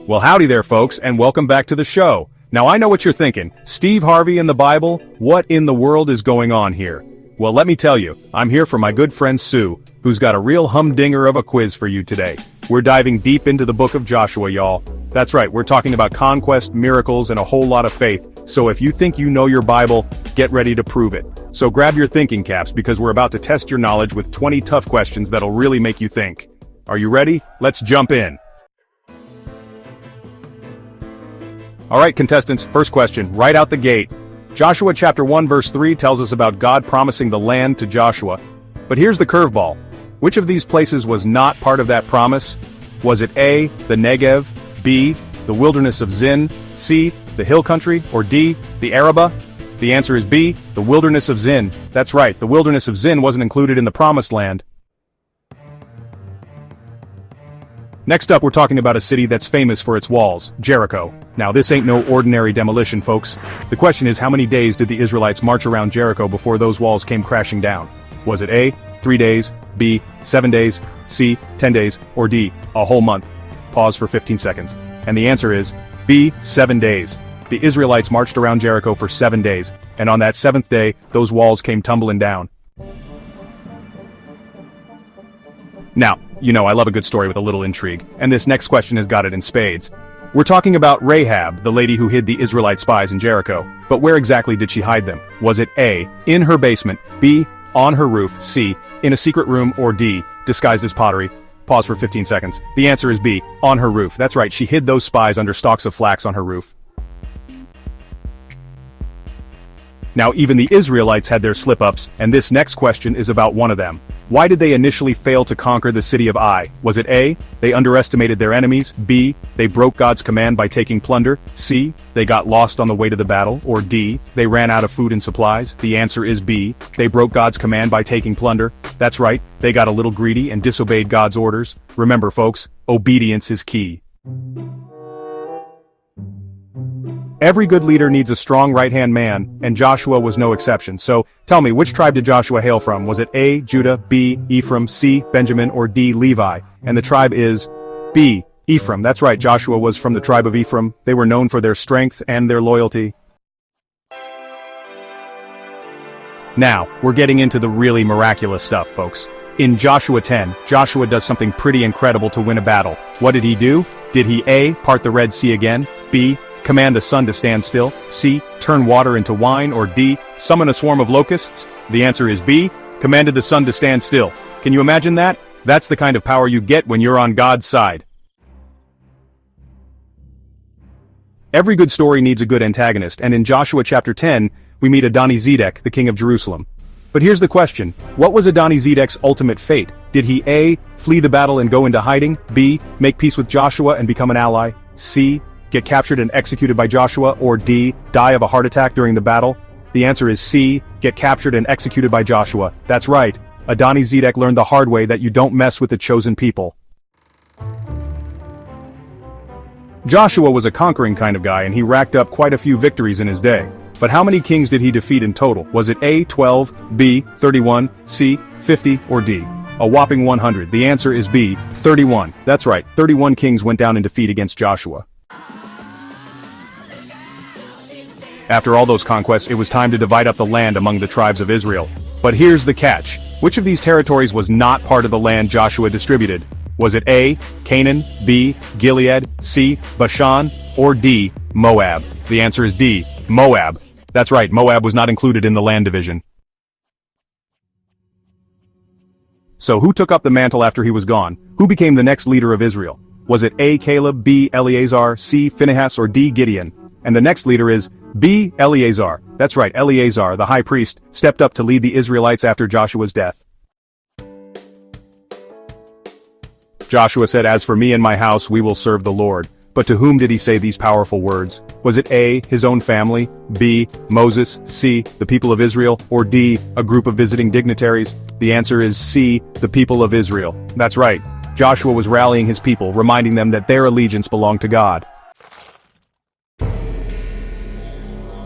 Well, howdy there, folks, and welcome back to the show. Now, I know what you're thinking. Steve Harvey in the Bible? What in the world is going on here? Well, let me tell you, I'm here for my good friend Sue, who's got a real humdinger of a quiz for you today. We're diving deep into the book of Joshua, y'all. That's right, we're talking about conquest, miracles, and a whole lot of faith. So if you think you know your Bible, get ready to prove it. So grab your thinking caps because we're about to test your knowledge with 20 tough questions that'll really make you think. Are you ready? Let's jump in. Alright, contestants, first question, right out the gate. Joshua chapter 1 verse 3 tells us about God promising the land to Joshua. But here's the curveball. Which of these places was not part of that promise? Was it A, the Negev, B, the wilderness of Zin, C, the hill country, or D, the Arabah? The answer is B, the wilderness of Zin. That's right, the wilderness of Zin wasn't included in the promised land. Next up, we're talking about a city that's famous for its walls, Jericho. Now, this ain't no ordinary demolition, folks. The question is, how many days did the Israelites march around Jericho before those walls came crashing down? Was it A, 3 days, B, 7 days, C, 10 days, or D, a whole month? Pause for 15 seconds. And the answer is B, 7 days. The Israelites marched around Jericho for 7 days, and on that 7th day, those walls came tumbling down. Now, you know I love a good story with a little intrigue, and this next question has got it in spades. We're talking about Rahab, the lady who hid the Israelite spies in Jericho. But where exactly did she hide them? Was it A, in her basement, B, on her roof, C, in a secret room, or D, disguised as pottery? Pause for 15 seconds. The answer is B, on her roof. That's right, she hid those spies under stalks of flax on her roof. Now, even the Israelites had their slip-ups, and this next question is about one of them. Why did they initially fail to conquer the city of Ai? Was it A, they underestimated their enemies, B, they broke God's command by taking plunder, C, they got lost on the way to the battle, or D, they ran out of food and supplies? The answer is B, they broke God's command by taking plunder. That's right, they got a little greedy and disobeyed God's orders. Remember, folks, obedience is key. Every good leader needs a strong right-hand man, and Joshua was no exception. So, tell me, which tribe did Joshua hail from? Was it A, Judah, B, Ephraim, C, Benjamin, or D, Levi? And the tribe is B, Ephraim. That's right, Joshua was from the tribe of Ephraim. They were known for their strength and their loyalty. Now, we're getting into the really miraculous stuff, folks. In Joshua 10, Joshua does something pretty incredible to win a battle. What did he do? Did he A, part the Red Sea again? B, command the sun to stand still? C, turn water into wine? Or D, summon a swarm of locusts? The answer is B, commanded the sun to stand still. Can you imagine that? That's the kind of power you get when you're on God's side. Every good story needs a good antagonist, and in Joshua chapter 10, we meet Adoni-Zedek, the king of Jerusalem. But here's the question, what was Adoni-Zedek's ultimate fate? Did he A, flee the battle and go into hiding? B, make peace with Joshua and become an ally? C, get captured and executed by Joshua? Or D, die of a heart attack during the battle? The answer is C, get captured and executed by Joshua. That's right, Adoni-Zedek learned the hard way that you don't mess with the chosen people. Joshua was a conquering kind of guy, and he racked up quite a few victories in his day. But how many kings did he defeat in total? Was it A, 12, B, 31, C, 50, or D, a whopping 100? The answer is B, 31. That's right, 31 kings went down in defeat against Joshua. After all those conquests, it was time to divide up the land among the tribes of Israel. But here's the catch. Which of these territories was not part of the land Joshua distributed? Was it A, Canaan, B, Gilead, C, Bashan, or D, Moab? The answer is D, Moab. That's right, Moab was not included in the land division. So who took up the mantle after he was gone? Who became the next leader of Israel? Was it A, Caleb, B, Eleazar, C, Phinehas, or D, Gideon? And the next leader is B, Eleazar. That's right, Eleazar, the high priest, stepped up to lead the Israelites after Joshua's death. Joshua said, "As for me and my house, we will serve the Lord." But to whom did he say these powerful words? Was it A, his own family, B, Moses, C, the people of Israel, or D, a group of visiting dignitaries? The answer is C, the people of Israel. That's right, Joshua was rallying his people, reminding them that their allegiance belonged to God.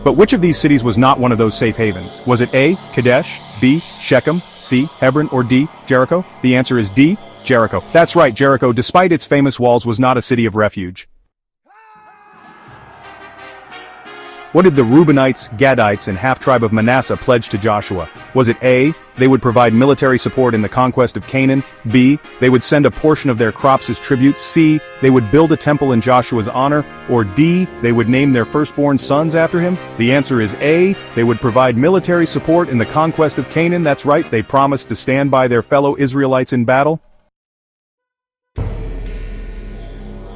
But which of these cities was not one of those safe havens? Was it A, Kadesh, B, Shechem, C, Hebron, or D, Jericho? The answer is D, Jericho. That's right, Jericho, despite its famous walls, was not a city of refuge. What did the Reubenites, Gadites, and half-tribe of Manasseh pledge to Joshua? Was it A, they would provide military support in the conquest of Canaan, B, they would send a portion of their crops as tribute, C, they would build a temple in Joshua's honor, or D, they would name their firstborn sons after him? The answer is A, they would provide military support in the conquest of Canaan. That's right, they promised to stand by their fellow Israelites in battle.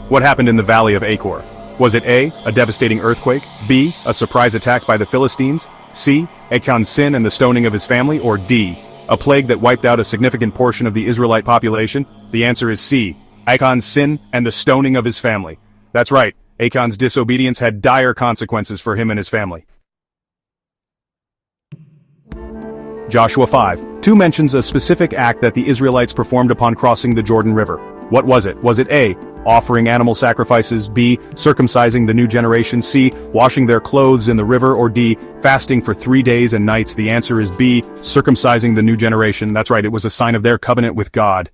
What happened in the valley of Achor? Was it A, a devastating earthquake, B, a surprise attack by the Philistines, C, Achan's sin and the stoning of his family, or D, a plague that wiped out a significant portion of the Israelite population? The answer is C, Achan's sin and the stoning of his family. That's right, Achan's disobedience had dire consequences for him and his family. Joshua 5:2 mentions a specific act that the Israelites performed upon crossing the Jordan River. What was it? Was it A, offering animal sacrifices, B, circumcising the new generation, C, washing their clothes in the river, or D, fasting for 3 days and nights? The answer is B, circumcising the new generation. That's right, it was a sign of their covenant with God.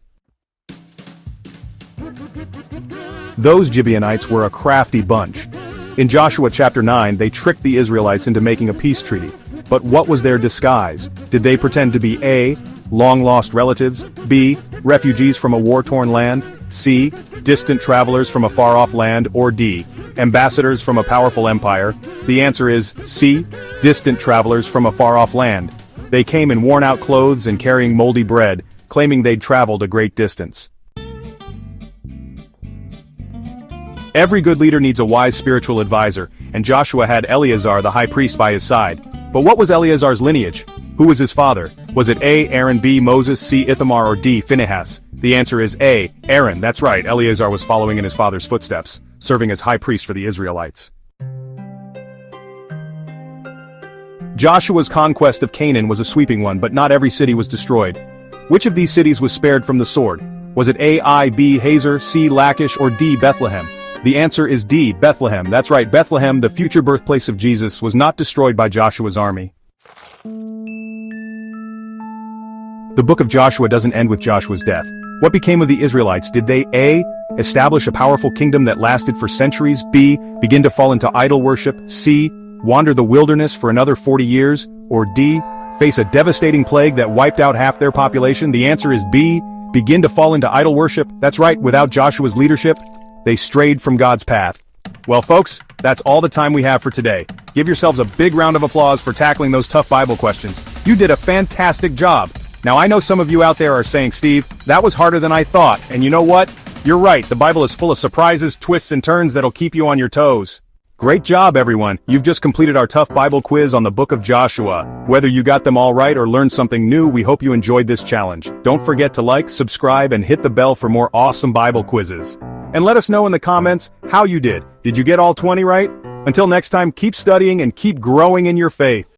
Those Gibeonites were a crafty bunch. In Joshua chapter 9, they tricked the Israelites into making a peace treaty. But what was their disguise? Did they pretend to be A, long-lost relatives, B, refugees from a war-torn land, C, distant travelers from a far-off land, or D, ambassadors from a powerful empire? The answer is C, distant travelers from a far-off land. They came in worn-out clothes and carrying moldy bread, claiming they'd traveled a great distance. Every good leader needs a wise spiritual advisor, and Joshua had Eleazar the high priest by his side. But what was Eleazar's lineage? Who was his father? Was it A, Aaron, B, Moses, C, Ithamar, or D, Phinehas? The answer is A, Aaron. That's right, Eleazar was following in his father's footsteps, serving as high priest for the Israelites. Joshua's conquest of Canaan was a sweeping one, but not every city was destroyed. Which of these cities was spared from the sword? Was it A, Ai, B, Hazor, C, Lachish, or D, Bethlehem? The answer is D, Bethlehem. That's right, Bethlehem, the future birthplace of Jesus, was not destroyed by Joshua's army. The book of Joshua doesn't end with Joshua's death. What became of the Israelites? Did they A, establish a powerful kingdom that lasted for centuries, B, begin to fall into idol worship, C, wander the wilderness for another 40 years, or D, face a devastating plague that wiped out half their population? The answer is B, begin to fall into idol worship. That's right, without Joshua's leadership, they strayed from God's path. Well, folks, that's all the time we have for today. Give yourselves a big round of applause for tackling those tough Bible questions. You did a fantastic job. Now, I know some of you out there are saying, Steve, that was harder than I thought. And you know what? You're right, the Bible is full of surprises, twists, and turns that'll keep you on your toes. Great job, everyone. You've just completed our tough Bible quiz on the book of Joshua. Whether you got them all right or learned something new, we hope you enjoyed this challenge. Don't forget to like, subscribe, and hit the bell for more awesome Bible quizzes. And let us know in the comments how you did. Did you get all 20 right? Until next time, keep studying and keep growing in your faith.